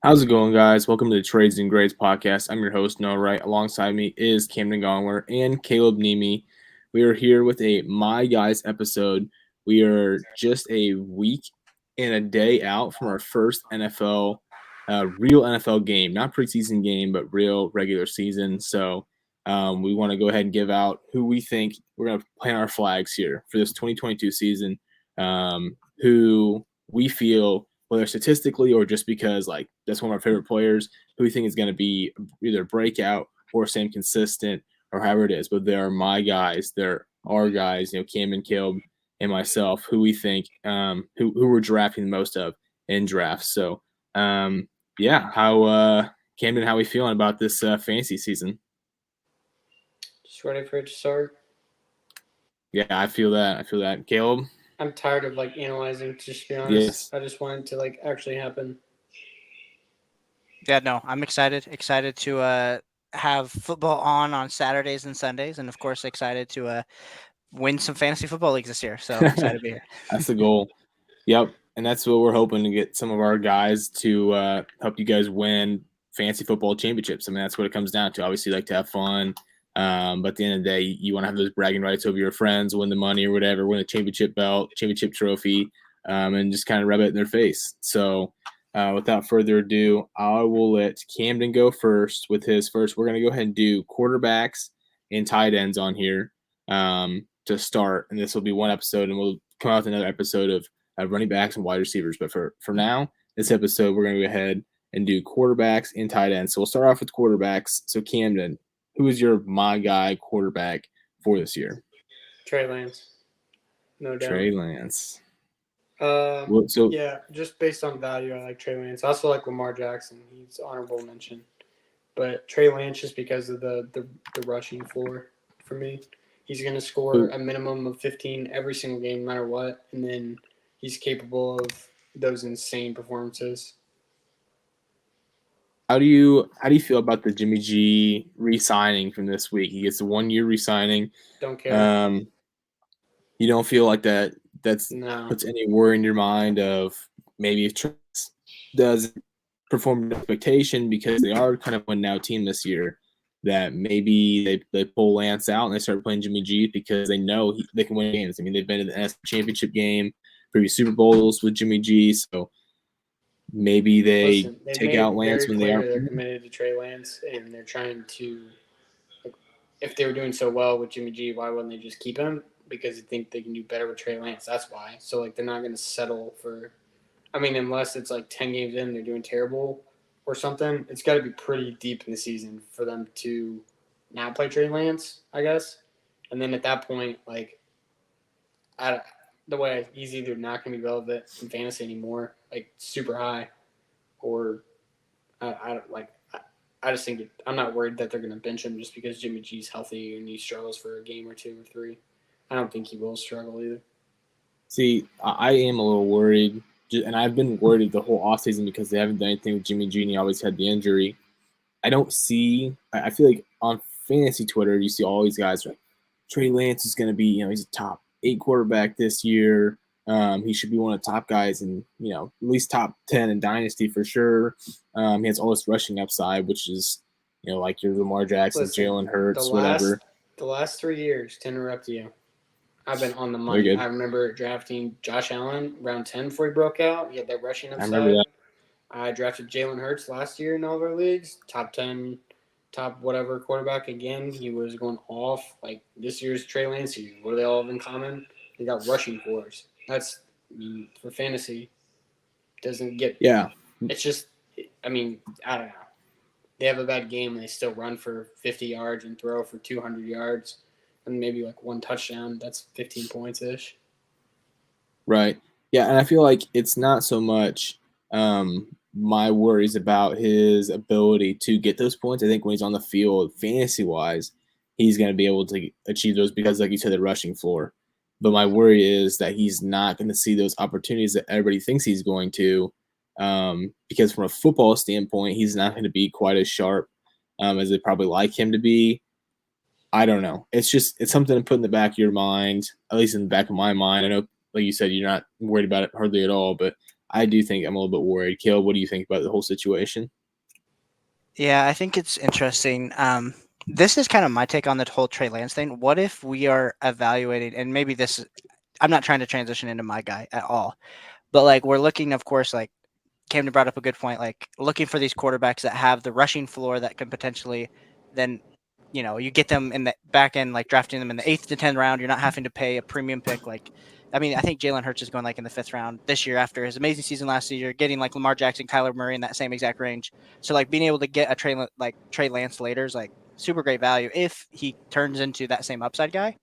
How's it going, guys? Welcome to the Trades and Grades podcast. I'm your host, Noah Wright. Alongside me is Camden Gongler and Caleb Nemi. We are here with a My Guys episode. We are just a week and a day out from our first real NFL game, not preseason game, but real regular season. So we want to go ahead and give out who we think we're going to plant our flags here for this 2022 season, who we feel whether statistically or just because like that's one of our favorite players who we think is going to be either breakout or staying consistent or however it is. But they're my guys, they're our guys, Cam and Caleb and myself, who we think who we're drafting the most of in drafts. So how Camden, how we feeling about this fantasy season? Just ready for it to start. Yeah, I feel that. Caleb? I'm tired of analyzing, just to be honest. Yes. I just want it to actually happen. Yeah, no, I'm excited. Excited to have football on Saturdays and Sundays, and of course excited to win some fantasy football leagues this year. So excited to be here. That's the goal. Yep. And that's what we're hoping to get some of our guys to help you guys win fantasy football championships. I mean, that's what it comes down to. Obviously, you like to have fun. But at the end of the day, you want to have those bragging rights over your friends, win the money or whatever, win a championship belt, championship trophy, and just kind of rub it in their face. So without further ado, I will let Camden go first with his first. We're going to go ahead and do quarterbacks and tight ends on here to start. And this will be one episode, and we'll come out with another episode of running backs and wide receivers. But for now, this episode, we're going to go ahead and do quarterbacks and tight ends. So we'll start off with quarterbacks. So Camden, who is your my guy quarterback for this year? Trey Lance. No doubt. Trey Lance. Yeah, just based on value, I like Trey Lance. I also like Lamar Jackson. He's honorable mention. But Trey Lance just because of the rushing floor for me. He's going to score a minimum of 15 every single game, no matter what. And then he's capable of those insane performances. How do you feel about the Jimmy G re-signing from this week? He gets a 1-year re-signing. Don't care. You don't feel like that's no. puts any worry in your mind of maybe if Trey does perform to expectation because they are kind of a now team this year, that maybe they pull Lance out and they start playing Jimmy G because they know they can win games. I mean, they've been to the NFC Championship game, previous Super Bowls with Jimmy G, so maybe they take out Lance when they are. They're committed to Trey Lance, and they're trying to. If they were doing so well with Jimmy G, why wouldn't they just keep him? Because they think they can do better with Trey Lance. That's why. So they're not going to settle for. I mean, unless it's 10 games in, they're doing terrible or something. It's got to be pretty deep in the season for them to not play Trey Lance, I guess. And then at that point, the way he's either not going to be relevant in fantasy anymore, super high, or I just think I'm not worried that they're going to bench him just because Jimmy G's healthy and he struggles for a game or 2 or 3. I don't think he will struggle either. See, I am a little worried, and I've been worried the whole offseason because they haven't done anything with Jimmy G, and he always had the injury. I feel like on fantasy Twitter, you see all these guys like, Trey Lance is going to be, he's a top 8 quarterback this year. He should be one of the top guys in, at least top 10 in Dynasty for sure. He has all this rushing upside, which is, like your Lamar Jackson, Jalen Hurts, whatever. The last 3 years, to interrupt you, I've been on the money. I remember drafting Josh Allen round 10 before he broke out. He had that rushing upside. I remember that. I drafted Jalen Hurts last year in all of our leagues, top 10, top whatever quarterback again. He was going off. This year's Trey Lance season. What do they all have in common? They got rushing floors. That's for fantasy. Doesn't get. Yeah. It's just. I don't know. They have a bad game and they still run for 50 yards and throw for 200 yards and maybe one touchdown. That's 15 points ish. Right. Yeah, and I feel like it's not so much my worries about his ability to get those points. I think when he's on the field, fantasy-wise, he's going to be able to achieve those because, like you said, the rushing floor. But my worry is that he's not going to see those opportunities that everybody thinks he's going to, because from a football standpoint, he's not going to be quite as sharp as they probably like him to be. I don't know. It's something to put in the back of your mind, at least in the back of my mind. I know, like you said, you're not worried about it hardly at all, but I do think I'm a little bit worried. Caleb, what do you think about the whole situation? Yeah, I think it's interesting. This is kind of my take on the whole Trey Lance thing. What if we are evaluating, and maybe this, I'm not trying to transition into my guy at all, but like we're looking, of course, like Camden brought up a good point, like looking for these quarterbacks that have the rushing floor that can potentially then, you get them in the back end, like drafting them in the 8th to 10th round. You're not having to pay a premium pick. Like, I mean, I think Jalen Hurts is going like in the 5th round this year after his amazing season last year, getting like Lamar Jackson, Kyler Murray in that same exact range. So like being able to get a Trey Lance later is like super great value if he turns into that same upside guy.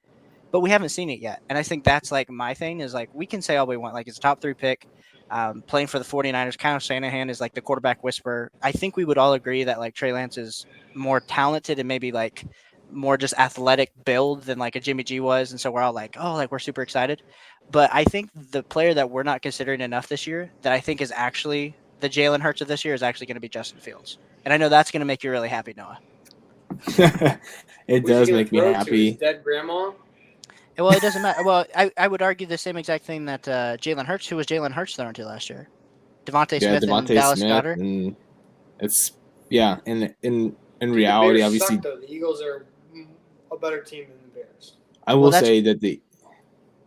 But we haven't seen it yet. And I think that's like my thing is like we can say all we want, like it's a top 3 pick. Playing for the 49ers, Kyle Shanahan is like the quarterback whisperer. I think we would all agree that like Trey Lance is more talented and maybe like more just athletic build than like a Jimmy G was. And so we're all like, oh, like we're super excited. But I think the player that we're not considering enough this year that I think is actually the Jalen Hurts of this year is actually going to be Justin Fields. And I know that's going to make you really happy, Noah. It does make me happy. Dead grandma. Well, it doesn't matter. Well, I would argue the same exact thing that Jalen Hurts, who was Jalen Hurts thrown to last year, Devontae Smith and Dallas Goedert. And it's in reality, obviously, suck, though. The Eagles are a better team than the Bears. I will say that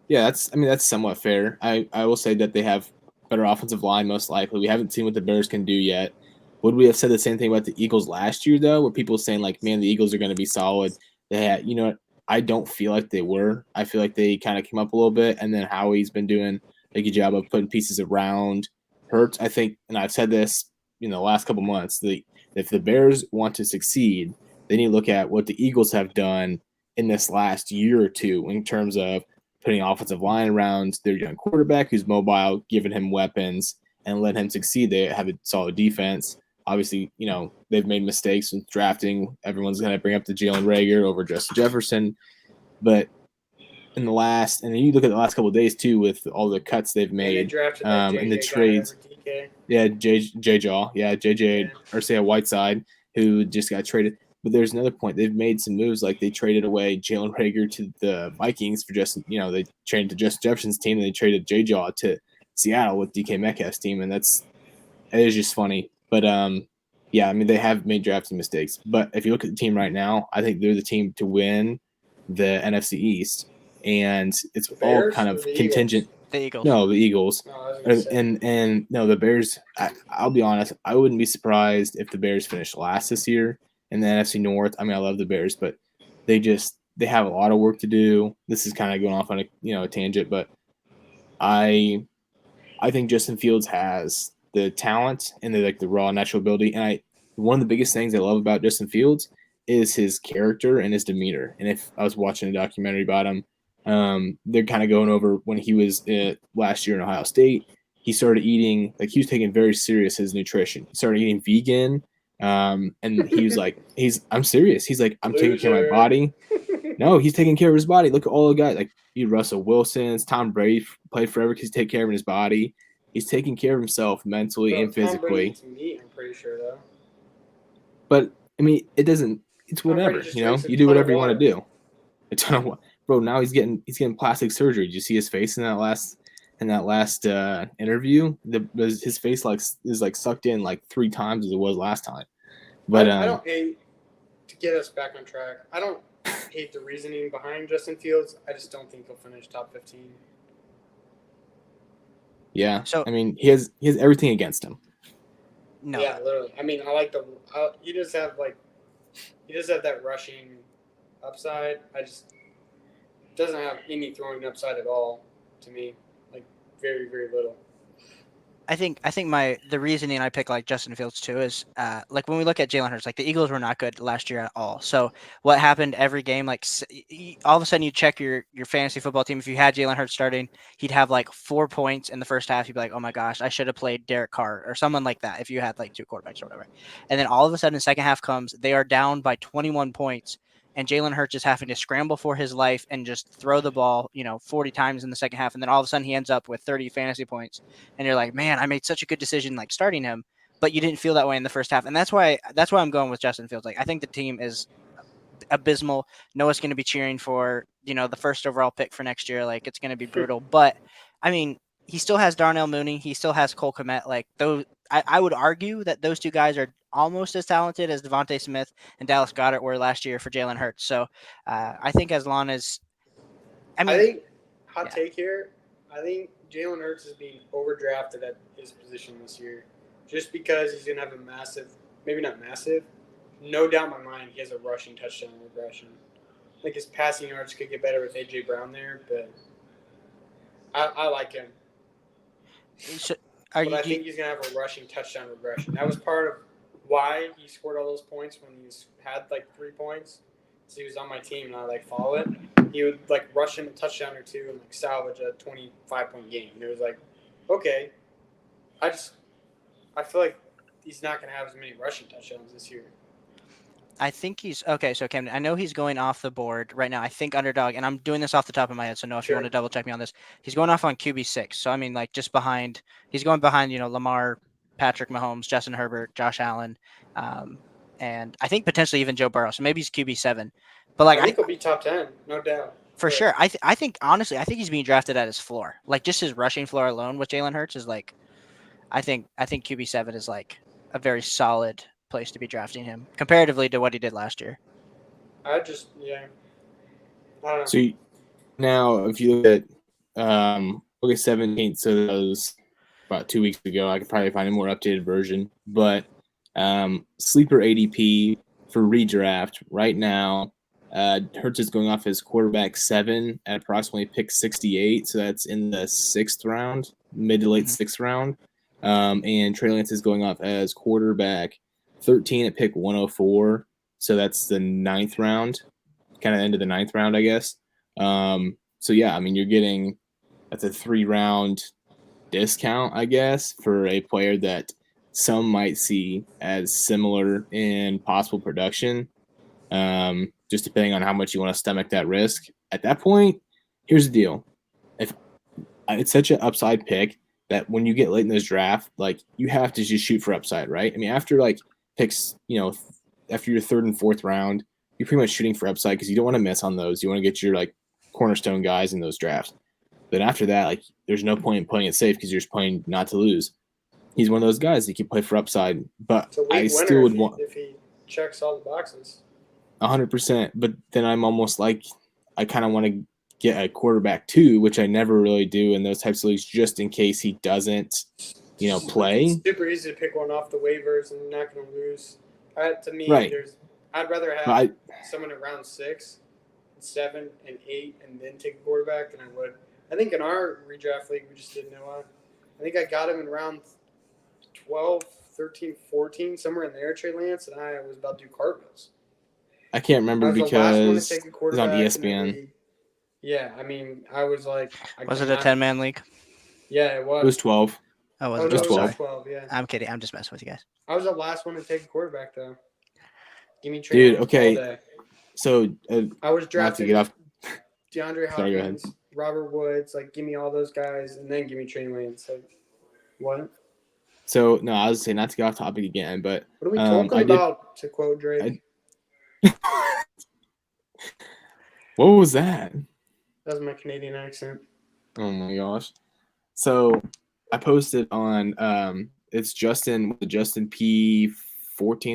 that's somewhat fair. I will say that they have better offensive line most likely. We haven't seen what the Bears can do yet. Would we have said the same thing about the Eagles last year though? Were people saying like, man, the Eagles are going to be solid? They had, I don't feel like they were. I feel like they kind of came up a little bit, and then Howie's been doing a good job of putting pieces around Hurts. I think, and I've said this, the last couple months, if the Bears want to succeed, they need to look at what the Eagles have done in this last year or two in terms of putting offensive line around their young quarterback who's mobile, giving him weapons, and let him succeed. They have a solid defense. Obviously, they've made mistakes with drafting. Everyone's going to bring up the Jalen Reagor over Justin Jefferson. But and then you look at the last couple of days, too, with all the cuts they've made and the trades. Yeah, J-Jaw. Yeah, JJ Arcea Whiteside, who just got traded. But there's another point. They've made some moves, like they traded away Jalen Reagor to the Vikings for just, they traded to Justin Jefferson's team, and they traded J-Jaw to Seattle with DK Metcalf's team, and it is just funny. But, they have made drafting mistakes. But if you look at the team right now, I think they're the team to win the NFC East. And it's all kind of contingent. The Eagles. No, the Eagles. And no, the Bears, I'll be honest, I wouldn't be surprised if the Bears finish last this year in the NFC North. I mean, I love the Bears, but they have a lot of work to do. This is kind of going off on a tangent, but I think Justin Fields has the talent and the raw natural ability. And one of the biggest things I love about Justin Fields is his character and his demeanor. And if I was watching a documentary about him, they're kind of going over when he was last year in Ohio State. He started eating, he was taking very serious his nutrition. He started eating vegan. And he was like, I'm serious. He's like, I'm taking care of my body. No, he's taking care of his body. Look at all the guys, like Russell Wilson's, Tom Brady played forever because he's taking care of his body. He's taking care of himself mentally and physically. I'm pretty sure, though. But I mean, it's whatever. You do whatever you want to do. A ton of what, bro. Now he's getting plastic surgery. Did you see his face in that last interview? His face is sucked in 3 times as it was last time. But I don't hate, to get us back on track, I don't hate the reasoning behind Justin Fields. I just don't think he'll finish top 15. Yeah. So I mean, he has everything against him. No. Yeah, literally. I mean, I like he does have that rushing upside. Doesn't have any throwing upside at all to me. Very, very little. I think the reasoning I pick Justin Fields too is when we look at Jalen Hurts, the Eagles were not good last year at all. So what happened every game, all of a sudden you check your fantasy football team. If you had Jalen Hurts starting, he'd have 4 points in the first half. You'd be like, oh my gosh, I should have played Derek Carr or someone like that. If you had 2 quarterbacks or whatever, and then all of a sudden the second half comes, they are down by 21 points. And Jalen Hurts is having to scramble for his life and just throw the ball, 40 times in the second half. And then all of a sudden he ends up with 30 fantasy points. And you're like, man, I made such a good decision starting him. But you didn't feel that way in the first half. And that's why I'm going with Justin Fields. I think the team is abysmal. Noah's going to be cheering for, the first overall pick for next year. It's going to be brutal. But, I mean, he still has Darnell Mooney. He still has Cole Kmet. Like those, I would argue that those two guys are almost as talented as Devontae Smith and Dallas Goedert were last year for Jalen Hurts. So I think as long as, I mean, I think yeah. take here. I think Jalen Hurts is being overdrafted at his position this year, just because he's gonna have a massive, maybe not massive, no doubt in my mind he has a rushing touchdown regression. I think his passing yards could get better with AJ Brown there, but I like him. So, I think he's gonna have a rushing touchdown regression. That was part of why he scored all those points when he had like 3 points. So he was on my team and I like follow it. He would like rush in a touchdown or two and like salvage a 25-point game. And it was like, okay, I feel like he's not gonna have as many rushing touchdowns this year. I think he's okay. So Camden, I know he's going off the board right now. I think underdog, and I'm doing this off the top of my head. So if you want to double check me on this, he's going off on QB6. So I mean, like just behind, he's going behind, Lamar, Patrick Mahomes, Justin Herbert, Josh Allen, and I think potentially even Joe Burrow. So maybe he's QB7. But like I think he'll be top 10, no doubt. For sure. I think honestly, I think he's being drafted at his floor. Like just his rushing floor alone with Jalen Hurts is like, I think QB7 is like a very solid place to be drafting him comparatively to what he did last year. I don't know. So now, if you look at 17th, so that was about 2 weeks ago. I could probably find a more updated version, but sleeper ADP for redraft right now. Hurts is going off as quarterback 7 at approximately pick 68, so that's in the 6th round, mid to late 6th round. And Trey Lance is going off as quarterback 13 at pick 104, so that's the 9th round, kind of end of the 9th round, I guess. So yeah, I mean that's a 3-round discount, I guess, for a player that some might see as similar in possible production. Just depending on how much you want to stomach that risk. At that point, here's the deal: if it's such an upside pick that when you get late in this draft, like you have to just shoot for upside, right? I mean, after like picks, after your 3rd and 4th round, you're pretty much shooting for upside because you don't want to miss on those. You want to get your like cornerstone guys in those drafts. But after that, like there's no point in playing it safe because you're just playing not to lose. He's one of those guys that can play for upside, but I still would want if he checks all the boxes. 100%. But then I'm almost like I kind of want to get a quarterback too, which I never really do in those types of leagues, just in case he doesn't, play. It's super easy to pick one off the waivers and you're not going to lose. To me, right. I'd rather have someone at round 6, 7, and 8, and then take a quarterback than I would. I think in our redraft league we just did Noah. I think I got him in round 12, 13, 14, somewhere in there, Trey Lance, and I was about to do cartwheels. I can't remember because it was on ESPN. Yeah, I mean, I was like... Was it a 10-man league? Yeah, it was. It was 12. Oh, it was 12. 12, yeah. I'm kidding. I'm just messing with you guys. I was the last one to take a quarterback, though. Give me Trey Lance all day. So... I was drafting to get off. DeAndre Hopkins, Robert Woods, like, give me all those guys, and then give me Trey Lance. Like, what? So, no, I was saying not to get off topic again, but... What are we talking about, to quote Drake? What was that? That was my Canadian accent. Oh my gosh. So I posted on it's Justin P14,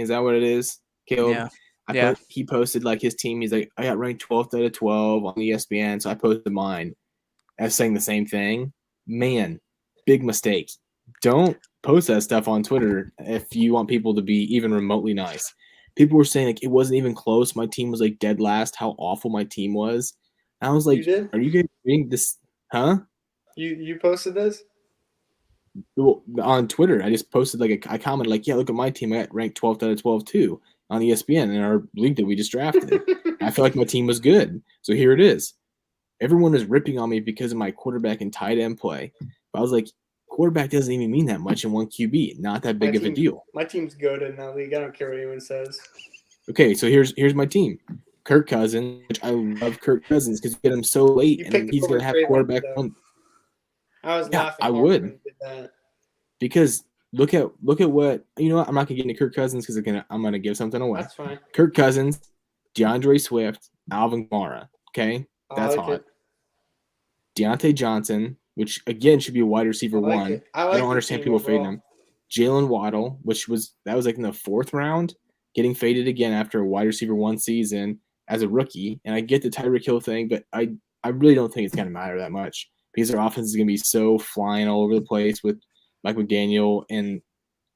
is that what it is? Caleb? Yeah. He posted like his team. He's like, I got ranked 12th out of 12 on ESPN, so I posted mine as saying the same thing. Man, big mistake. Don't post that stuff on Twitter if you want people to be even remotely nice. People were saying like it wasn't even close. My team was like dead last. How awful my team was. And I was like, "Are you guys reading this? Huh? You posted this on Twitter? I just posted like I commented like, yeah, look at my team. I got ranked 12th out of 12 too on ESPN in our league that we just drafted. I feel like my team was good, so here it is. Everyone is ripping on me because of my quarterback and tight end play. But I was like, quarterback doesn't even mean that much in one QB. Not that big of a deal. My team's good in that league. I don't care what anyone says. Okay, so here's my team. Kirk Cousins, which I love Kirk Cousins because you get him so late, and he's going to have quarterback one. I was laughing. I would. When did that. Because look at what I'm not going to get into Kirk Cousins because I'm going to give something away. That's fine. Kirk Cousins, DeAndre Swift, Alvin Kamara. Okay, that's hot. Deontay Johnson, which again should be a wide receiver I like one. it. I I like don't the understand team people fading overall. him. Jalen Waddle, that was like in the 4th round, getting faded again after a wide receiver one season as a rookie. And I get the Tyreek Hill thing, but I really don't think it's going to matter that much because their offense is going to be so flying all over the place with Mike McDaniel. And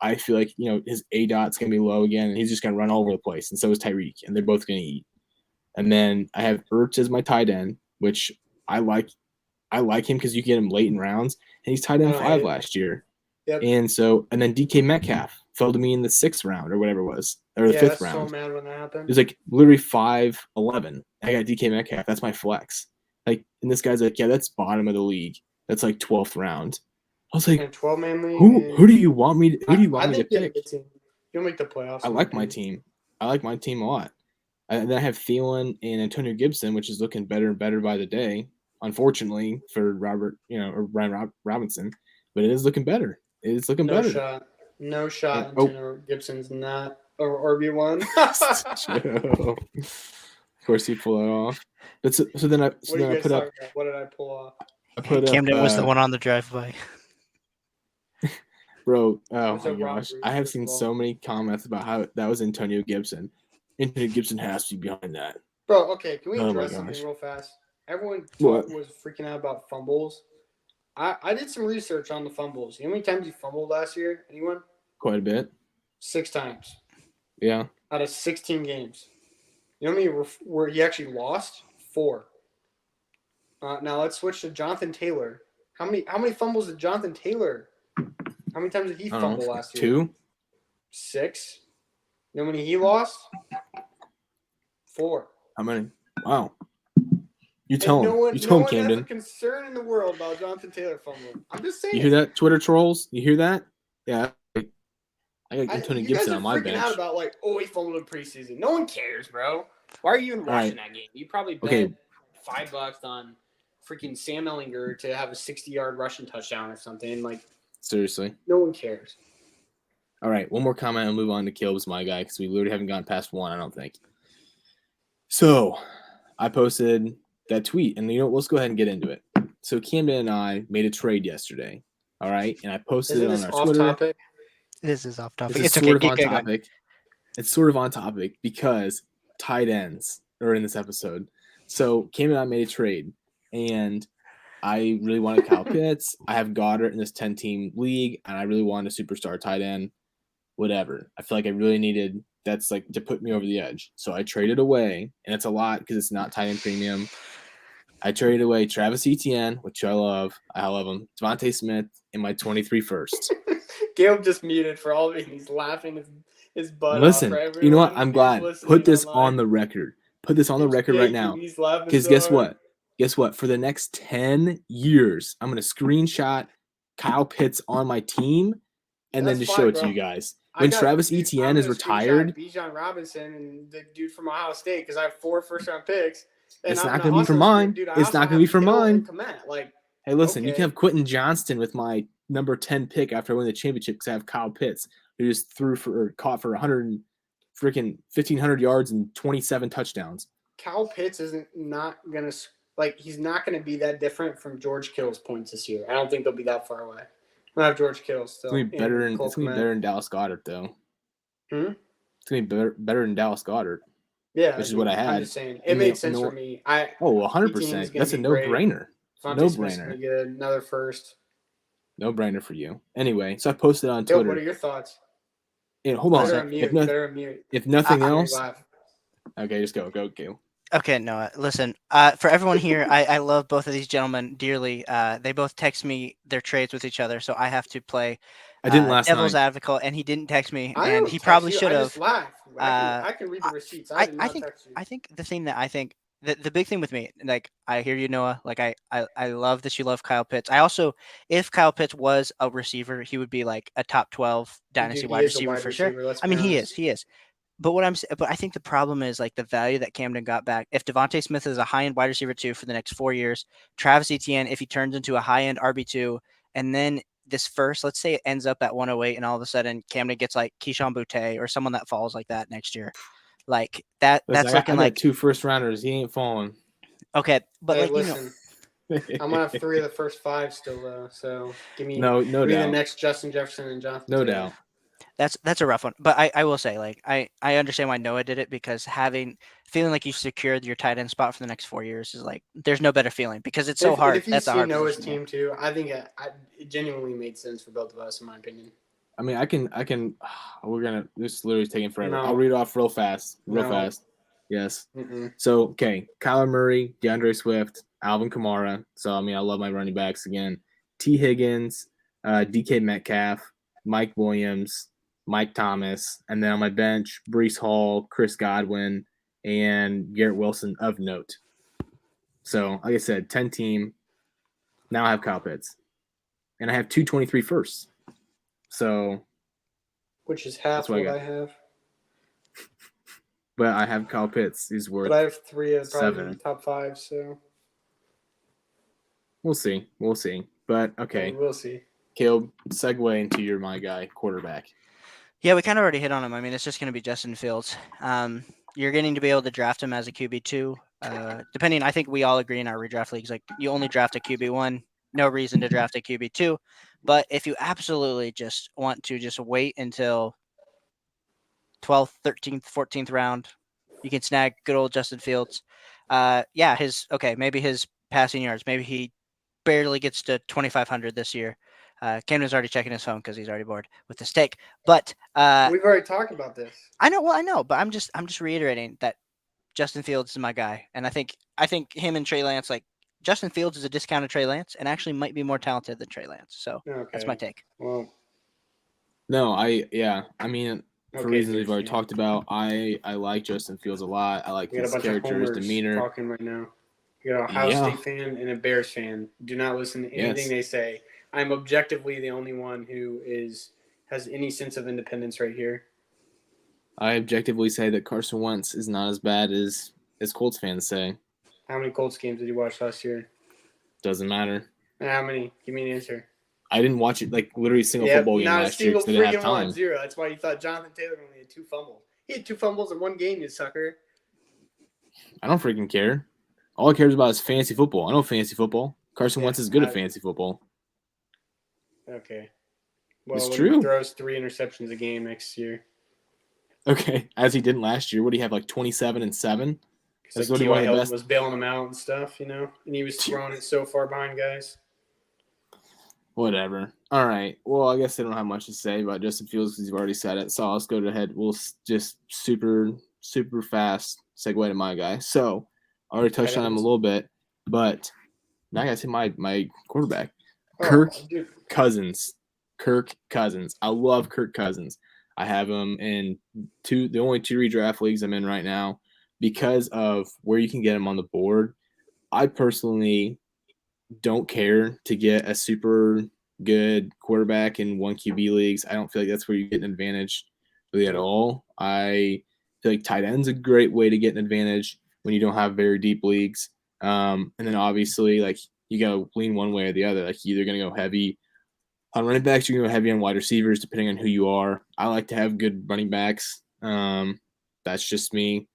I feel like, his ADOT's going to be low again, and he's just going to run all over the place. And so is Tyreek, and they're both going to eat. And then I have Ertz as my tight end, which I like him because you get him late in rounds, and he's tight end 5 last year. Yep. And then DK Metcalf fell to me in the 6th round or whatever it was, or the 5th round. So mad when that happened. It was like literally 5'11". I got DK Metcalf. That's my flex. Like, and this guy's like, yeah, that's bottom of the league. That's like 12th round. I was like, 12-man league. Who do you want me to pick? You'll make the playoffs. I like my team. I like my team a lot. And then I have Thielen and Antonio Gibson, which is looking better and better by the day. Unfortunately for Robert, or Brian Robinson, but it is looking better. It's looking better. No shot. Antonio Gibson's not or RB1. Of course, he pulled it off. But so then I put up. What did I pull off? Camden was the one on the drive-by. Bro, oh my gosh. I have seen so many comments about how that was Antonio Gibson. Antonio Gibson has to be behind that. Bro, okay, can we address something real fast? Everyone was freaking out about fumbles. I did some research on the fumbles. You know how many times he fumbled last year? Anyone? Quite a bit. 6 times. Yeah. Out of 16 games. You know how many where he actually lost? 4. Now let's switch to Jonathan Taylor. How many fumbles did Jonathan Taylor? How many times did he fumble last year? 2. 6. You know how many he lost? 4. How many? Wow. You tell him. You tell him, Camden. No one has a concern in the world about Jonathan Taylor fumbling. I'm just saying. You hear that, Twitter trolls? You hear that? Yeah. I got Antonio Gibson on my bench. You guys are freaking out about he fumbled in preseason. No one cares, bro. Why are you even watching that game? You probably bet $5 on freaking Sam Ehlinger to have a 60-yard rushing touchdown or something. Like, seriously. No one cares. All right, one more comment. I'll move on to Caleb's my guy because we literally haven't gone past 1, I don't think. So I posted that tweet, and let's go ahead and get into it. So Camden and I made a trade yesterday, all right? And I posted it on our Twitter. Topic? This is off topic. It's sort of on topic. It's sort of on topic because tight ends are in this episode. So Camden and I made a trade, and I really wanted Kyle Pitts. I have Goddard in this 10-team league, and I really wanted a superstar tight end. Whatever. I feel like I really needed that's like to put me over the edge. So I traded away, and it's a lot because it's not tight end premium. I traded away Travis Etienne, which I love. I love him. Devontae Smith in my 23 first. Caleb just muted for all of it. He's laughing his butt Listen, off for everyone. You know what? I'm glad. Put this on the record. Put this on the record right now. Because guess what? Guess what? For the next 10 years, I'm going to screenshot Kyle Pitts on my team and then just show it to you guys. When Travis Etienne is retired. Bijan Robinson and the dude from Ohio State because I have 4 first-round picks. It's not going to be for mine. It's not going to be for mine. Hey, listen, you can have Quentin Johnston with my number 10 pick after I win the championship because I have Kyle Pitts, who just caught for 1,500 yards and 27 touchdowns. Kyle Pitts isn't not going to he's not going to be that different from George Kittle's points this year. I don't think they'll be that far away. I have George Kittle still. It's going to be better than Dallas Goedert, though. It's going to be better than Dallas Goedert. Yeah. Which is what I had. I'm just saying. It made sense for me. 100%. That's a no-brainer. No-brainer. Get another first. No-brainer for you. Anyway, so I posted on Twitter. What are your thoughts? Yeah, hold on. If nothing else. Okay, just go. Okay, Noah, listen. For everyone here, I love both of these gentlemen dearly. They both text me their trades with each other, so I have to play devil's advocate, and he didn't text me, and he probably should have. I can read the receipts. I think the thing that I think the big thing with me, like I hear you, Noah. Like I love that you love Kyle Pitts. I also, if Kyle Pitts was a receiver, he would be like a top 12 dynasty wide receiver for sure. I mean, he is. But I think the problem is like the value that Camden got back. If Devontae Smith is a high-end wide receiver 2 for the next 4 years, Travis Etienne, if he turns into a high-end RB2, and then this first, let's say it ends up at 108, and all of a sudden Camden gets like Keyshawn Boutte or someone that falls like that next year, like that. That's looking like 2 first rounders. He ain't falling. Okay, but hey, listen, I'm gonna have 3 of the first 5 still though. So give me no give me the doubt. next Justin Jefferson and Jonathan No Taylor. doubt. That's a rough one. But I will say, like, I understand why Noah did it, because feeling like you've secured your tight end spot for the next 4 years is like, there's no be're feeling, because it's so hard. If you That's a see hard Noah's position. team too, I think it genuinely made sense for both of us, in my opinion. I mean, I can. This is literally taking forever. No. I'll read it off real fast. No. Yes. Mm-mm. So, okay. Kyler Murray, DeAndre Swift, Alvin Kamara. So, I mean, I love my running backs again. T. Higgins, DK Metcalf, Mike Williams, Mike Thomas. And then on my bench, Breece Hall, Chris Godwin, and Garrett Wilson of note. So, like I said, 10 team. Now I have Kyle Pitts. And I have 223 firsts. So, which is half what what I have. But I have Kyle Pitts. He's worth. But I have 3 of probably 7. the top 5. So we'll see. But okay, we'll see. Caleb, segue into your my guy quarterback. Yeah, we kind of already hit on him. I mean, it's just going to be Justin Fields. You're getting to be able to draft him as a QB2. Depending, I think we all agree in our redraft leagues, like, you only draft a QB1. No reason to draft a QB2. But if you absolutely just want to just wait until 12th, 13th, 14th round, you can snag good old Justin Fields. Maybe his passing yards, maybe he barely gets to 2,500 this year. Camden's already checking his phone because he's already bored with the steak. But we've already talked about this. I know, but I'm just reiterating that Justin Fields is my guy, and I think him and Trey Lance, like, Justin Fields is a discounted Trey Lance, and actually might be more talented than Trey Lance. So That's my take. Well, no, I mean, for reasons we've already talked about, I like Justin Fields a lot. I like his character, his demeanor. Talking right now. You got a Ohio State fan and a Bears fan. Do not listen to anything they say. I'm objectively the only one who has any sense of independence right here. I objectively say that Carson Wentz is not as bad as Colts fans say. How many Colts games did you watch last year? Doesn't matter. How many? Give me an answer. I didn't watch it, like, literally a single football game last year because I didn't have time. 0. That's why you thought Jonathan Taylor only had 2 fumbles. He had 2 fumbles in 1 game, you sucker. I don't freaking care. All I care about is fantasy football. I know fantasy football. Carson Wentz is good at fantasy football. Okay. Well, it's true. He throws 3 interceptions a game next year. Okay, as he didn't last year. What do you have, like 27 and 7? That's what T.Y. Hilton was bailing him out and stuff, and he was throwing it so far behind guys. Whatever. All right. Well, I guess I don't have much to say about Justin Fields because you've already said it. So let's go ahead. We'll just super fast segue to my guy. So I already touched on him a little bit, but now I got to say my quarterback, Kirk Cousins. Kirk Cousins. I love Kirk Cousins. I have him in the only 2 redraft leagues I'm in right now because of where you can get him on the board. I personally don't care to get a super good quarterback in 1 QB leagues. I don't feel like that's where you get an advantage really at all. I feel like tight end's a great way to get an advantage when you don't have very deep leagues. And then obviously, like, you got to lean one way or the other. Like, you're either going to go heavy on running backs, you're going to go heavy on wide receivers, depending on who you are. I like to have good running backs. That's just me.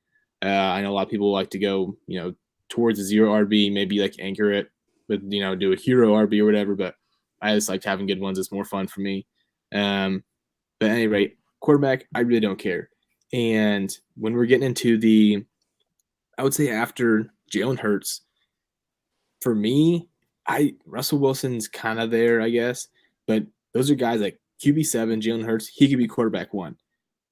I know a lot of people like to go, towards a 0 RB, maybe like anchor it with, do a hero RB or whatever. But I just like having good ones. It's more fun for me. But at any rate, quarterback, I really don't care. And when we're getting into I would say after Jalen Hurts, for me, Russell Wilson's kind of there, I guess. But those are guys like QB7, Jalen Hurts, he could be quarterback 1.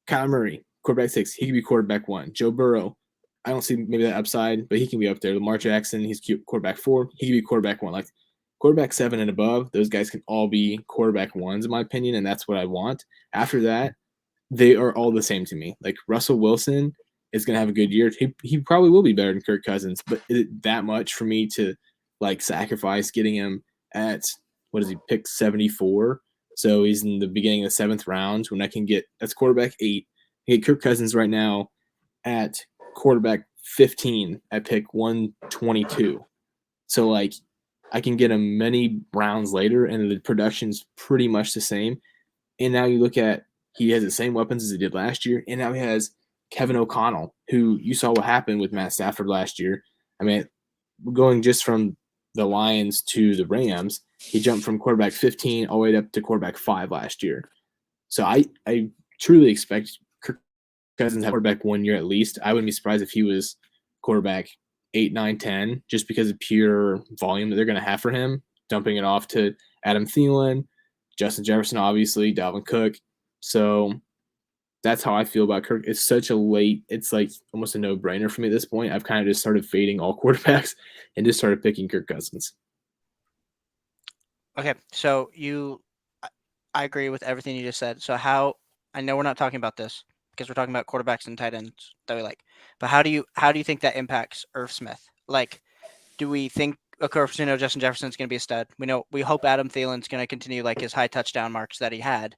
Kyler Murray, quarterback 6, he could be quarterback 1. Joe Burrow, I don't see maybe that upside, but he can be up there. Lamar Jackson, he's quarterback 4, he could be quarterback 1. Like, quarterback 7 and above, those guys can all be quarterback 1s in my opinion, and that's what I want. After that, they are all the same to me. Like, Russell Wilson is going to have a good year. He probably will be better than Kirk Cousins, but is it that much for me to, like, sacrifice getting him at – what is he, picked 74? So he's in the beginning of the 7th round when I can get – that's quarterback 8. I get Kirk Cousins right now at quarterback 15 at pick 122. So, like, I can get him many rounds later, and the production's pretty much the same. And now you look at – he has the same weapons as he did last year, and now he has Kevin O'Connell, who you saw what happened with Matt Stafford last year. I mean, going just from the Lions to the Rams, he jumped from quarterback 15 all the way up to quarterback 5 last year. So I truly expect Kirk Cousins to have quarterback 1 year at least. I wouldn't be surprised if he was quarterback 8, 9, 10, just because of pure volume that they're going to have for him, dumping it off to Adam Thielen, Justin Jefferson, obviously, Dalvin Cook. So that's how I feel about Kirk. It's such a late, it's like almost a no-brainer for me at this point. I've kind of just started fading all quarterbacks and just started picking Kirk Cousins. Okay, so I agree with everything you just said. So I know we're not talking about this because we're talking about quarterbacks and tight ends that we like, but how do you think that impacts Irv Smith? Like, do we think, of course, Justin Jefferson's going to be a stud. We hope Adam Thielen's going to continue like his high touchdown marks that he had,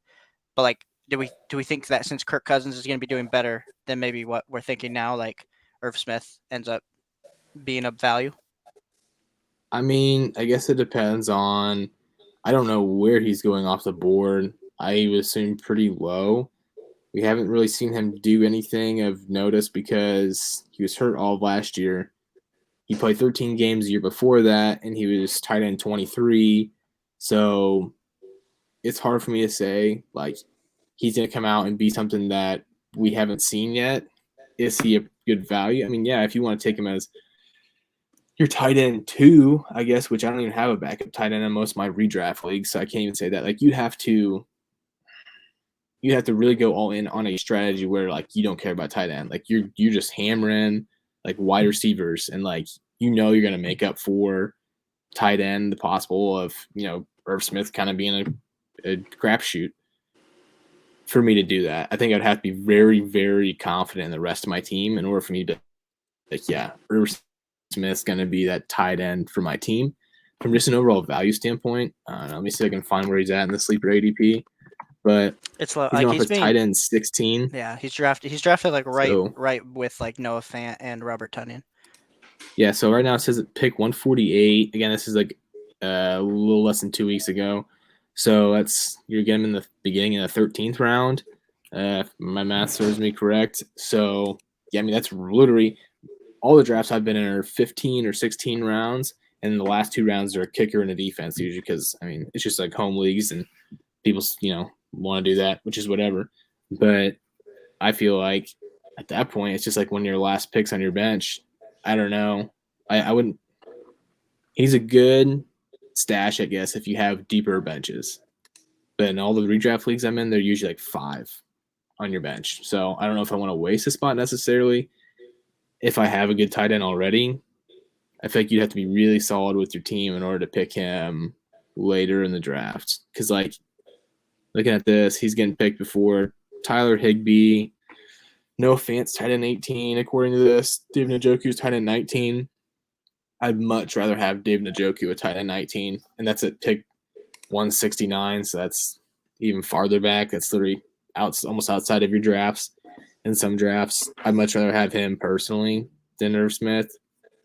but like, do we think that since Kirk Cousins is going to be doing better than maybe what we're thinking now, like Irv Smith ends up being of value? I mean, I guess it depends on, I don't know where he's going off the board. I would assume pretty low. We haven't really seen him do anything of notice because he was hurt all of last year. He played 13 games the year before that, and he was tight end 23. So it's hard for me to say, like, he's going to come out and be something that we haven't seen yet. Is he a good value? I mean, yeah, if you want to take him as your tight end 2, I guess, which I don't even have a backup tight end in most of my redraft leagues, so I can't even say that. Like, you have to really go all in on a strategy where, like, you don't care about tight end. Like, you're just hammering, like, wide receivers, and, like, you're going to make up for tight end the possible of, Irv Smith kind of being a crapshoot. For me to do that, I think I'd have to be very, very confident in the rest of my team in order for me to, like, yeah, Irv Smith's going to be that tight end for my team. From just an overall value standpoint, let me see if I can find where he's at in the sleeper ADP. But it's low. he's tight end 16. Yeah, he's drafted like right with like Noah Fant and Robert Tonyan. Yeah, so right now it says pick 148. Again, this is like a little less than 2 weeks ago. So you're getting him in the beginning of the 13th round. If my math serves me correct. So yeah, I mean, that's literally all the drafts I've been in are 15 or 16 rounds, and the last 2 rounds are a kicker and a defense usually because, I mean, it's just like home leagues and people, want to do that, which is whatever. But I feel like at that point, it's just like one of your last picks on your bench. I don't know. I wouldn't. He's a good stash, I guess, if you have deeper benches. But in all the redraft leagues I'm in, they're usually like 5 on your bench. So I don't know if I want to waste a spot necessarily. If I have a good tight end already, I feel like you'd have to be really solid with your team in order to pick him later in the draft. Because, like, looking at this, he's getting picked before Tyler Higbee, Noah Fant's tight end 18, according to this. David Njoku's tight end 19. I'd much rather have David Njoku at tight end 19, and that's at pick 169, so that's even farther back. That's literally almost outside of your drafts. In some drafts, I'd much rather have him personally than Irv Smith.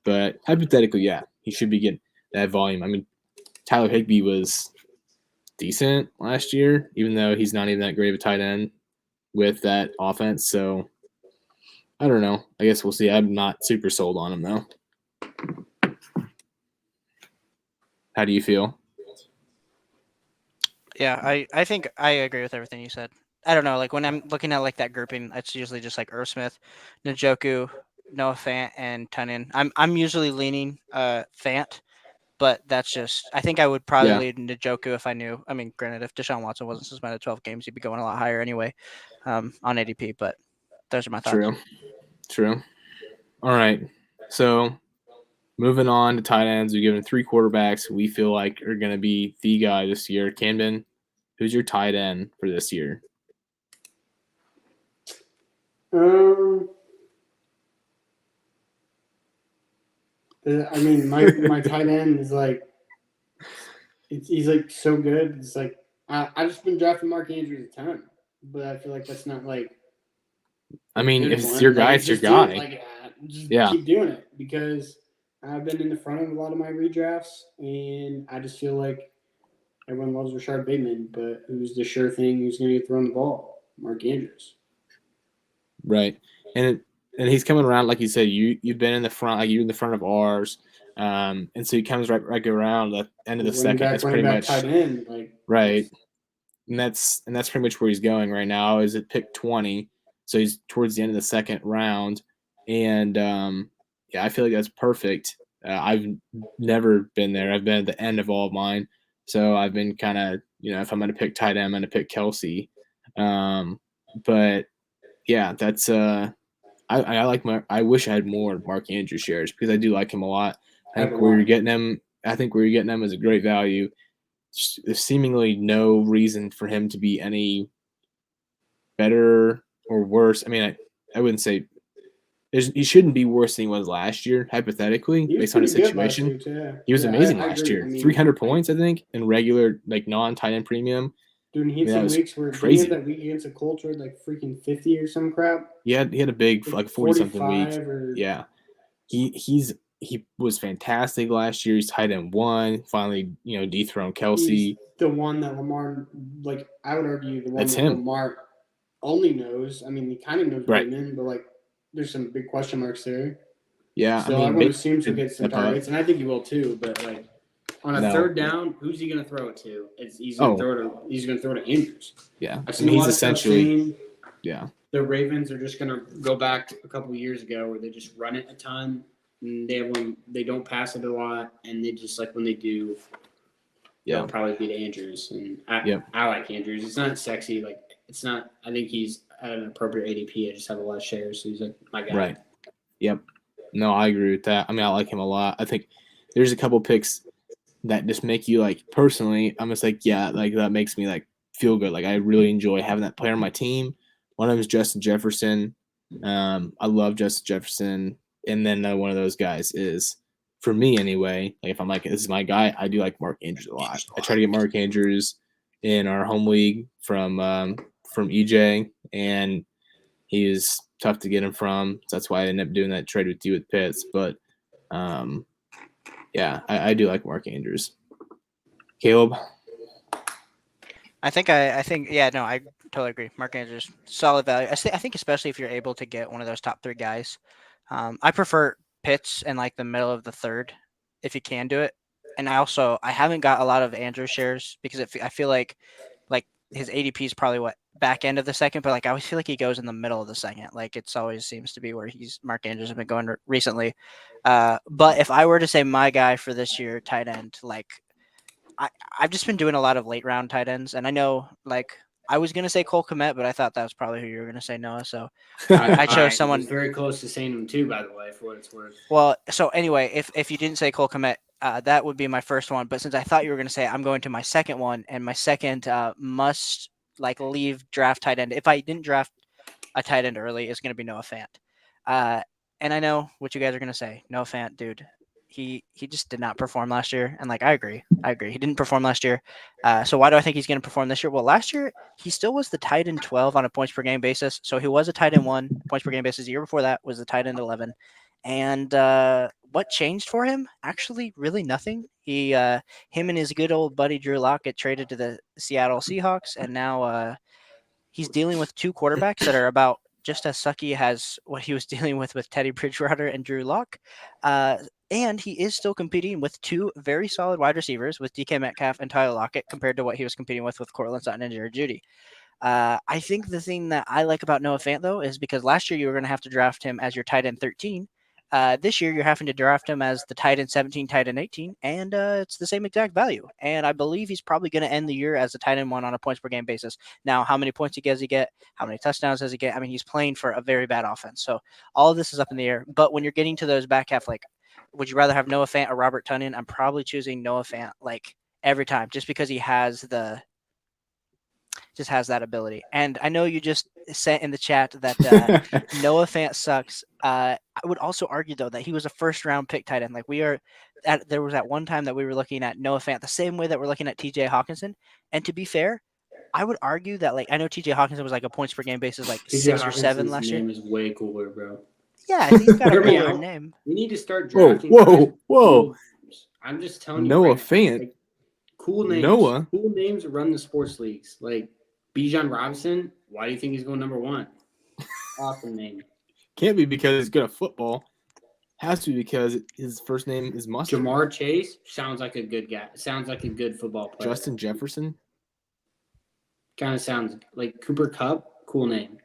But hypothetically, yeah, he should be getting that volume. I mean, Tyler Higbee was decent last year, even though he's not even that great of a tight end with that offense. So I don't know. I guess we'll see. I'm not super sold on him, though. How do you feel? Yeah, I think I agree with everything you said. I don't know. Like, when I'm looking at like that grouping, it's usually just like Irv Smith, Njoku, Noah Fant, and Tonyan. I'm usually leaning Fant, but that's just, I think I would probably lead Njoku if I knew. I mean, granted, if Deshaun Watson wasn't suspended 12 games, he'd be going a lot higher anyway on ADP. But those are my thoughts. True. All right. So moving on to tight ends, we've given 3 quarterbacks we feel like are going to be the guy this year. Camden, who's your tight end for this year? I mean, my tight end is like, he's like so good. It's like I just been drafting Mark Andrews a ton, but I feel like that's not like. I mean, if it's your guy, it's your guy. Keep doing it because I've been in the front of a lot of my redrafts, and I just feel like everyone loves Rashard Bateman, but who's the sure thing who's going to get thrown the ball? Mark Andrews. Right, and he's coming around like you said. You've been in the front, like you're in the front of ours. And so he comes right around the end of the Running second. back, That's pretty much tight end, like right. And that's pretty much where he's going right now. Is at pick 20, so he's towards the end of the second round, and I feel like that's perfect. I've never been there. I've been at the end of all of mine, so I've been kind of if I'm going to pick tight end, I'm going to pick Kelsey. But yeah, that's I like I wish I had more Mark Andrews shares because I do like him a lot. I think where you're getting him is a great value. There's seemingly no reason for him to be any better or worse. I mean, I wouldn't say he shouldn't be worse than he was last year, hypothetically, based on his situation. He was amazing last year. 300 points, I think, in regular, like non-tight end premium. Dude, he had some weeks where crazy. He had that week against the Colts where like freaking 50 or some crap. He had a big like 40-something week. Yeah, he was fantastic last year. He's tight end 1. Finally, dethroned Kelsey. He's the one that Lamar, like I would argue, the one That's that him. Lamar only knows. I mean, he kind of knows right, but like there's some big question marks there. Yeah, so I would assume he'll get some targets, and I think he will too. But like on a third down, who's he going to throw it to? He's going to throw to Andrews. Yeah, he's essentially the Ravens are just going to go back to a couple of years ago where they just run it a ton. And they don't pass it a lot, and they just like when they do, they'll probably beat Andrews. And I like Andrews. It's not sexy, like it's not. I think he's at an appropriate ADP. I just have a lot of shares, so he's like my guy. Right. Yep. No, I agree with that. I mean, I like him a lot. I think there's a couple picks that just make you like personally. I'm just like like that makes me like feel good. Like I really enjoy having that player on my team. One of them is Justin Jefferson. I love Justin Jefferson. And then one of those guys is, for me anyway, like if I'm like, this is my guy, I do like Mark Andrews a lot. I try to get Mark Andrews in our home league from EJ, and he is tough to get him from. So that's why I ended up doing that trade with you with Pitts. But I do like Mark Andrews. Caleb? I think, I totally agree. Mark Andrews, solid value. I think especially if you're able to get one of those top 3 guys. I prefer Pitts in like the middle of the third if you can do it. And I haven't got a lot of Andrews shares because I feel like his ADP is probably back end of the second, but like I always feel like he goes in the middle of the second. Like it's always seems to be where Mark Andrews has been going recently. But if I were to say my guy for this year, tight end, like I've just been doing a lot of late round tight ends, and I know like I was going to say Cole Kmet, but I thought that was probably who you were going to say, Noah. So I chose someone very close to saying him too, by the way, for what it's worth. Well, so anyway, if you didn't say Cole Kmet, that would be my first one. But since I thought you were going to say, I'm going to my second one, and my second must leave draft tight end. If I didn't draft a tight end early, it's going to be Noah Fant. And I know what you guys are going to say. Noah Fant, dude. He just did not perform last year. And I agree. He didn't perform last year. So why do I think he's going to perform this year? Well, last year, he still was the tight end 12 on a points per game basis. So he was a tight end 1 points per game basis. The year before that was the tight end 11. And what changed for him? Actually, really nothing. Him and his good old buddy Drew Lock get traded to the Seattle Seahawks. And now he's dealing with 2 quarterbacks that are about just as sucky as what he was dealing with Teddy Bridgewater and Drew Lock. And he is still competing with 2 very solid wide receivers with DK Metcalf and Tyler Lockett compared to what he was competing with Courtland Sutton and Jerry Jeudy. I think the thing that I like about Noah Fant, though, is because last year you were going to have to draft him as your tight end 13. This year you're having to draft him as the tight end 17, tight end 18, and it's the same exact value. And I believe he's probably going to end the year as a tight end 1 on a points per game basis. Now, how many points does he get? How many touchdowns does he get? I mean, he's playing for a very bad offense. So all of this is up in the air. But when you're getting to those back half, would you rather have Noah Fant or Robert Tonyan? I'm probably choosing Noah Fant every time just because he has that ability. And I know you just sent in the chat that Noah Fant sucks. I would also argue though that he was a first round pick tight end. There was that one time that we were looking at Noah Fant the same way that we're looking at TJ Hawkinson. And to be fair, I would argue that I know TJ Hawkinson was a points per game basis 6 or 7 last year. His name is way cooler, bro. Yeah, he's got a cooler name. We need to start drafting. Whoa! I'm just telling you. Noah Fant. Cool names. Noah. Cool names run the sports leagues. Bijan Robinson. Why do you think he's going number 1? Awesome name. Can't be because he's good at football. Has to be because his first name is Mustard. Jamar Chase sounds like a good guy. Sounds like a good football player. Justin Jefferson. Kind of sounds like Cooper Kupp. Cool name.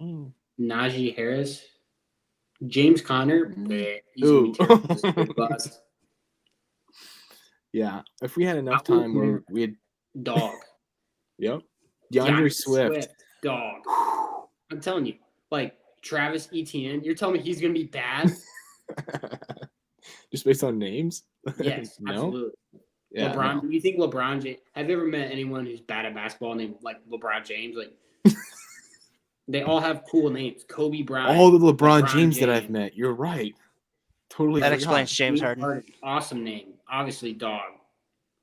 Mm. Najee Harris. James Conner. He's Ooh. gonna be terrible. He's a big bust. Yeah, if we had enough time where we had Dog. Yep. DeAndre Swift. Dog. I'm telling you, like Travis Etienne, you're telling me he's gonna be bad? Just based on names? Yes, No? absolutely. Yeah, LeBron, no. you think LeBron James? Have you ever met anyone who's bad at basketball named like LeBron James? Like they all have cool names. Kobe Bryant. All the LeBron James that I've met. You're right. Totally That forgot. explains James Harden. Awesome name. Obviously, dog.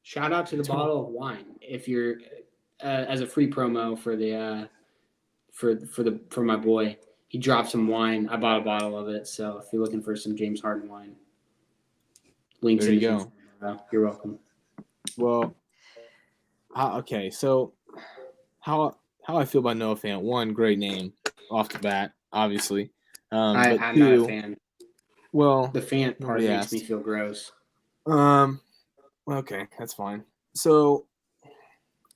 Shout out to the bottle of wine if you're as a free promo for the for my boy. He dropped some wine. I bought a bottle of it. So if you're looking for some James Harden wine, links There in you the go. You're welcome. Well, okay. So how I feel about Noah Fant? One, great name off the bat, obviously. I'm but not two, a fan. Well, The Fant part nobody makes asked. me feel gross. Okay, that's fine. So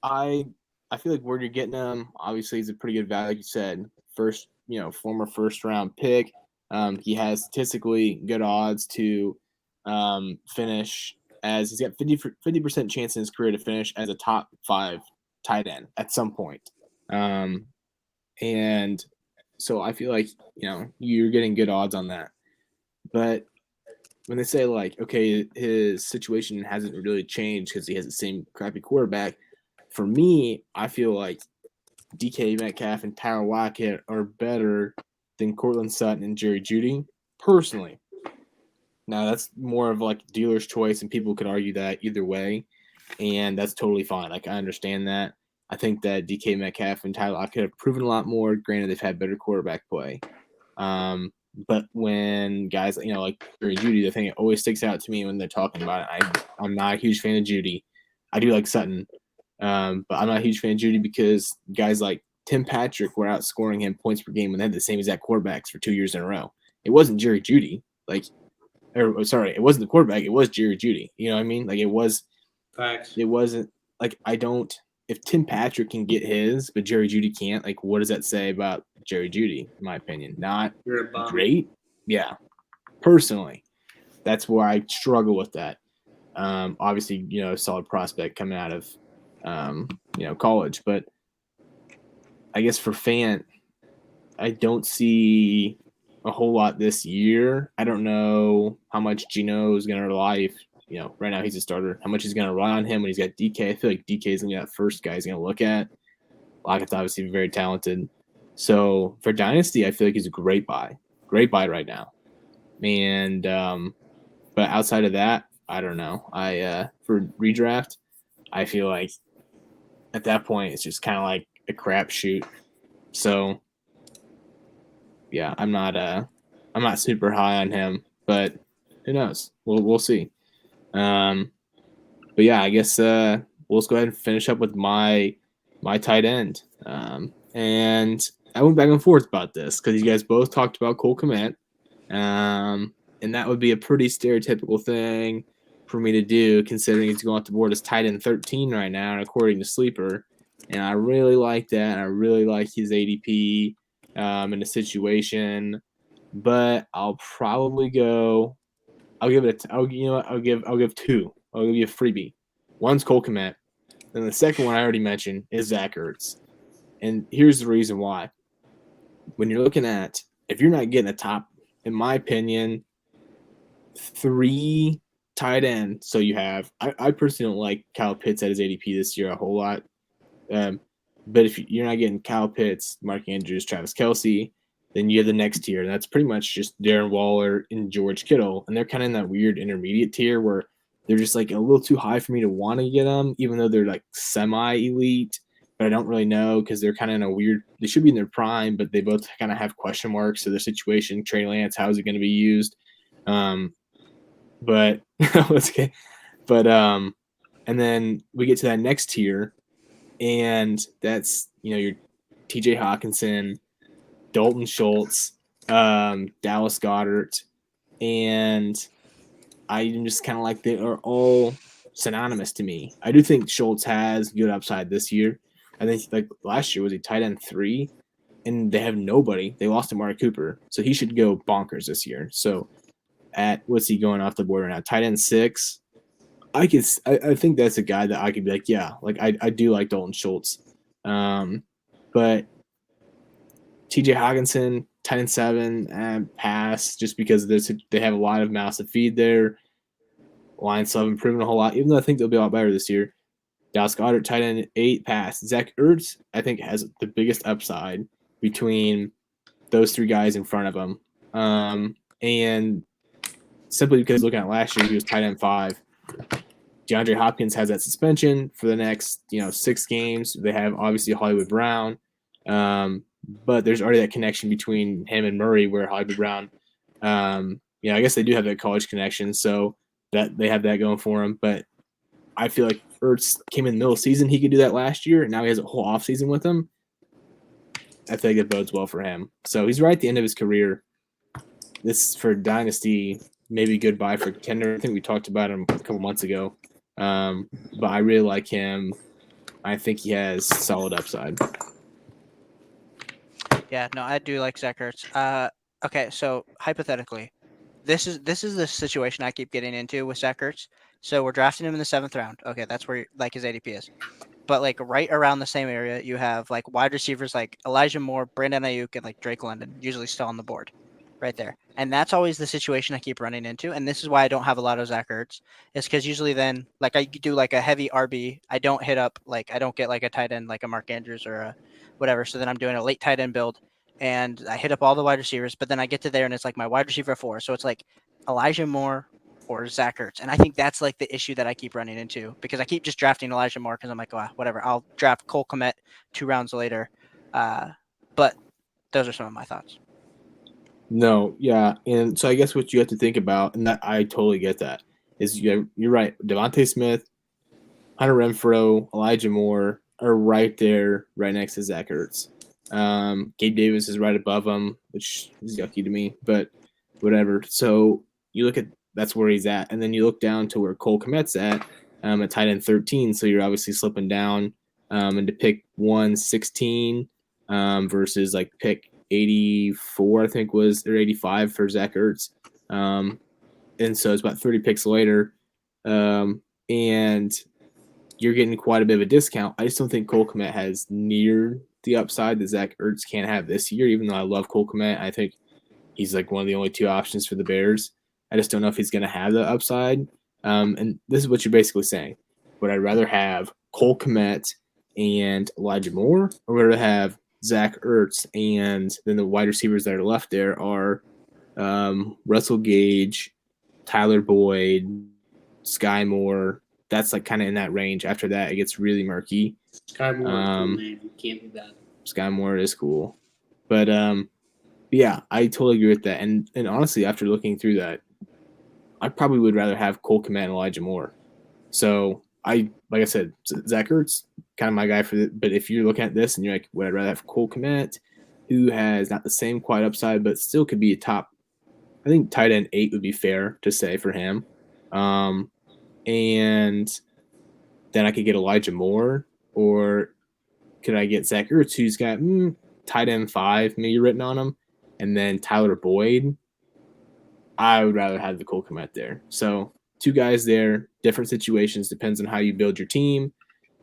I feel like where you're getting him, obviously, he's a pretty good value. Like you said, former first round pick. He has statistically good odds to finish as he's got 50% chance in his career to finish as a top 5 tight end at some point. And so I feel like, you're getting good odds on that. But when they say like, okay, his situation hasn't really changed because he has the same crappy quarterback, for me, I feel like DK Metcalf and Tyler Lockett are better than Cortland Sutton and Jerry Jeudy, personally. Now, that's more of like dealer's choice, and people could argue that either way, and that's totally fine. Like, I understand that. I think that DK Metcalf and Tyler Lockett have proven a lot more. Granted, they've had better quarterback play. But when guys, like Jerry Jeudy, the thing that always sticks out to me when they're talking about it, I'm not a huge fan of Jeudy. I do like Sutton, but I'm not a huge fan of Jeudy because guys like Tim Patrick were outscoring him points per game when they had the same exact quarterbacks for 2 years in a row. It wasn't Jerry Jeudy. It wasn't the quarterback. It was Jerry Jeudy. You know what I mean? Like, it was. Facts. It wasn't like if Tim Patrick can get his, but Jerry Jeudy can't, like, what does that say about Jerry Jeudy, in my opinion? Not You're a bum. great. Yeah. Personally, that's where I struggle with that. Obviously, a solid prospect coming out of, college. But I guess for Fant, I don't see a whole lot this year. I don't know how much Geno is going to rely if, right now he's a starter, how much he's going to rely on him when he's got DK. I feel like DK is going to be that first guy he's going to look at. Lockett's obviously very talented. So for Dynasty, I feel like he's a great buy right now. And, but outside of that, I don't know. For redraft, I feel like at that point, it's just kind of like a crapshoot. So yeah, I'm not super high on him, but who knows? We'll see. But yeah, I guess we'll just go ahead and finish up with my tight end. And I went back and forth about this because you guys both talked about Cole Kmet. And that would be a pretty stereotypical thing for me to do, considering he's going off the board as tight end 13 right now, and according to Sleeper. And I really like that. I really like his ADP in the situation. But I'll probably go. I'll give it. I'll give two. I'll give you a freebie. One's Cole Kmet, and the second one I already mentioned is Zach Ertz. And here's the reason why. When you're looking at, if you're not getting a top, in my opinion, 3 tight end. So you have, I personally don't like Kyle Pitts at his ADP this year a whole lot. But if you're not getting Kyle Pitts, Mark Andrews, Travis Kelce, then you have the next tier. And that's pretty much just Darren Waller and George Kittle. And they're kind of in that weird intermediate tier where they're just like a little too high for me to want to get them, even though they're like semi-elite. But I don't really know because they're kind of in a weird – they should be in their prime, but they both kind of have question marks. So their situation, Trey Lance, how is it going to be used? But let's get – but and then we get to that next tier, and that's, your TJ Hawkinson, Dalton Schultz, Dallas Goedert, and I'm just kind of like they are all synonymous to me. I do think Schultz has good upside this year. I think like last year was he tight end 3, and they have nobody. They lost to Amari Cooper, so he should go bonkers this year. So at what's he going off the board right now? Tight end 6. I think that's a guy that I could be like, yeah, like I do like Dalton Schultz. But TJ Hawkinson, 10 and 7, pass just because they have a lot of mouths to feed there. Lions still haven't proven a whole lot, even though I think they'll be a lot better this year. Dallas Goedert, tight end 8, pass. Zach Ertz, I think, has the biggest upside between those 3 guys in front of him. And simply because looking at last year, he was tight end 5. DeAndre Hopkins has that suspension for the next 6 games. They have obviously Hollywood Brown, but there's already that connection between him and Murray where Hollywood Brown, I guess they do have that college connection, so that they have that going for him. But I feel like Ertz came in the middle of the season. He could do that last year, and now he has a whole offseason with him. I think that bodes well for him. So he's right at the end of his career. This for Dynasty, maybe goodbye for Kendrick. I think we talked about him a couple months ago. But I really like him. I think he has solid upside. Yeah, no, I do like Zach Ertz. Okay, so hypothetically, this is the situation I keep getting into with Zach Ertz. So we're drafting him in the 7th round. Okay, that's where like his ADP is. But like right around the same area, you have like wide receivers like Elijah Moore, Brandon Ayuk, and like Drake London, usually still on the board, right there. And that's always the situation I keep running into. And this is why I don't have a lot of Zach Ertz, is because usually then like I do like a heavy RB, I don't hit up like I don't get like a tight end like a Mark Andrews or a whatever. So then I'm doing a late tight end build, and I hit up all the wide receivers. But then I get to there and it's like my wide receiver 4, so it's like Elijah Moore or Zach Ertz. And I think that's like the issue that I keep running into, because I keep just drafting Elijah Moore because I'm like, oh, whatever. I'll draft Cole Kmet 2 rounds later. But those are some of my thoughts. No, yeah. And so I guess what you have to think about, and that I totally get that, is you're right. Devontae Smith, Hunter Renfrow, Elijah Moore are right there, right next to Zach Ertz. Gabe Davis is right above him, which is yucky to me, but whatever. So you look at that's where he's at. And then you look down to where Cole Kmet's at tight end 13. So you're obviously slipping down and to pick 116 versus like pick 84, I think was, or 85 for Zach Ertz. And so it's about 30 picks later. And you're getting quite a bit of a discount. I just don't think Cole Kmet has near the upside that Zach Ertz can have this year, even though I love Cole Kmet. I think he's like one of the only 2 options for the Bears. I just don't know if he's going to have the upside. And this is what you're basically saying. Would I rather have Cole Kmet and Elijah Moore, or would I have Zach Ertz and then the wide receivers that are left there are Russell Gage, Tyler Boyd, Sky Moore. That's like kind of in that range. After that, it gets really murky. Sky Moore, cool, man. Can't be bad. Sky Moore is cool. But yeah, I totally agree with that. And honestly, after looking through that, I probably would rather have Cole Kmet and Elijah Moore. So like I said, Zach Ertz, kind of my guy for it. But if you're looking at this and you're like, would I rather have Cole Kmet, who has not the same quite upside, but still could be a top, I think tight end 8 would be fair to say for him. And then I could get Elijah Moore, or could I get Zach Ertz, who's got tight end 5 maybe written on him, and then Tyler Boyd. I would rather have the Cole Kmet there. So 2 guys there, different situations, depends on how you build your team.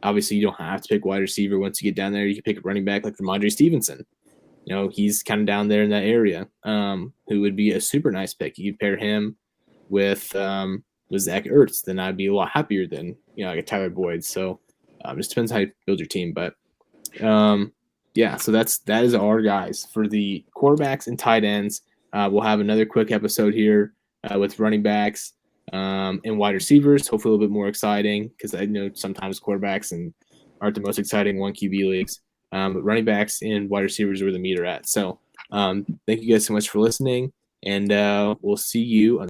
Obviously, you don't have to pick wide receiver once you get down there. You can pick a running back like Ramondre Stevenson. He's kind of down there in that area, who would be a super nice pick. You pair him with Zach Ertz, then I'd be a lot happier than like a Tyler Boyd. So it just depends how you build your team. But yeah, so that is our guys for the quarterbacks and tight ends. We'll have another quick episode here with running backs and wide receivers. Hopefully a little bit more exciting, because I know sometimes quarterbacks aren't the most exciting 1 QB leagues. But running backs and wide receivers are where the meat are at. So thank you guys so much for listening, and we'll see you